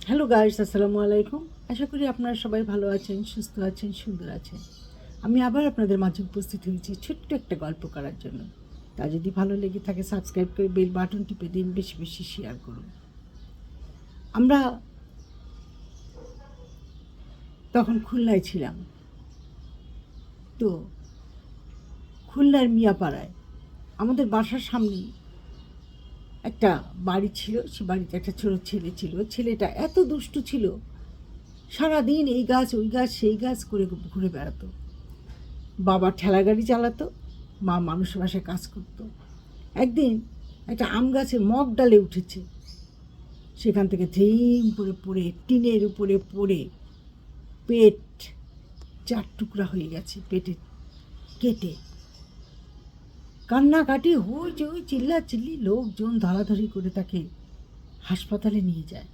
Hello guys, আসসালামু আলাইকুম। আশা করি আপনারা সবাই ভালো আছেন, সুস্থ আছেন, সুন্দর আছেন। আমি আবার আপনাদের মাঝে উপস্থিত হয়েছি ছোট্ট একটা গল্প করার জন্য। তা যদি ভালো লেগে থাকে সাবস্ক্রাইব করে বেল বাটন টিপে দিন, বেশি বেশি শেয়ার করুন। আমরা তখন খুলনায় ছিলাম। তো খুলনার মিয়াপাড়ায় আমাদের বাসার সামনেই একটা বাড়ি ছিল। সে বাড়িতে একটা ছোট ছেলে ছিল। ছেলেটা এত দুষ্টু ছিল, সারাদিন এই গাছ ওই গাছ সেই গাছ করে ঘুরে বেড়াতো। বাবা ঠেলা গাড়ি চালাতো, মা মানুষের বাসায় কাজ করতো। একদিন একটা আম গাছের মগ ডালে উঠেছে, সেখান থেকে ধিম করে পড়ে টিনের উপরে পড়ে পেট 4 টুকরা হয়ে গেছে, পেটে কেটে। কান্নাকাটি হই চিল্লাচিল্লি, লোকজন ধরাধরি করে তাকে হাসপাতালে নিয়ে যায়।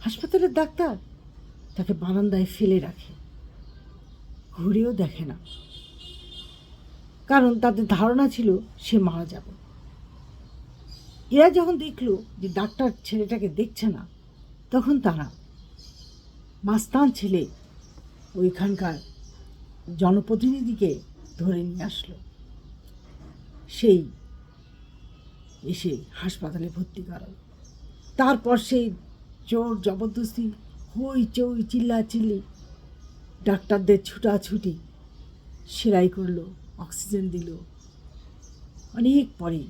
হাসপাতালের ডাক্তার তাকে বারান্দায় ফেলে রাখে, ঘুরেও দেখে না, কারণ তাদের ধারণা ছিল সে মারা যাবে। এরা যখন দেখলো যে ডাক্তার ছেলেটাকে দেখছে না, তখন তারা মাস্তান ছেলে ওইখানকার জনপ্রতিনিধিকে ধরে নিয়ে আসলো। সেই এসে হাসপাতালে ভর্তি করালো। তারপর সেই জোর জবরদস্তি, হই চই চিল্লাচিল্লি, ডাক্তারদের ছুটাছুটি, সেলাই করলো, অক্সিজেন দিল। অনেক পরে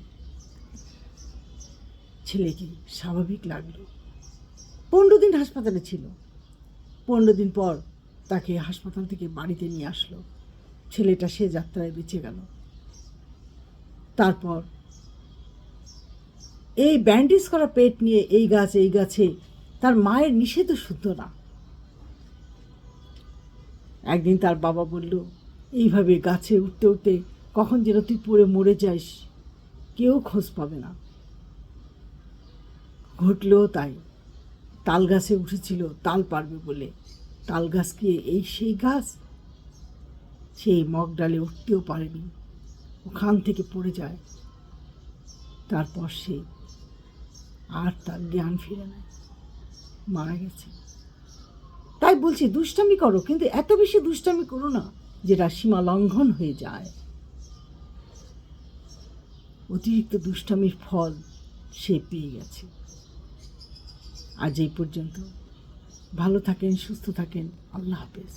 ছেলেকে স্বাভাবিক লাগলো। 15 দিন হাসপাতালে ছিল। 15 দিন পর তাকে হাসপাতাল থেকে বাড়িতে নিয়ে আসলো। ছেলেটা সে যাত্রায় বেঁচে গেল। তারপর এই ব্যান্ডেজ করা পেট নিয়ে এই গাছে তার মায়ের নিষেধও শুদ্ধ না। একদিন তার বাবা বলল, এইভাবে গাছে উঠতে উঠতে কখন যেন তুই পড়ে মরে যাস, কেউ খোঁজ পাবে না। ঘটলেও তাই। তাল গাছে উঠেছিল তাল পারবে বলে। তাল গাছ কি এই সেই গাছ? সেই মগ ডালে উঠতেও পারেনি, ওখান থেকে পড়ে যায়। তারপর সে আর তার জ্ঞান ফিরে নেয়, মারা গেছে। তাই বলছি, দুষ্টামি করো, কিন্তু এত বেশি দুষ্টামি করো না যেটা সীমা লঙ্ঘন হয়ে যায়। অতিরিক্ত দুষ্টামির ফল সে পেয়ে গেছে। আজ এই পর্যন্ত। ভালো থাকেন, সুস্থ থাকেন। আল্লাহ হাফেজ।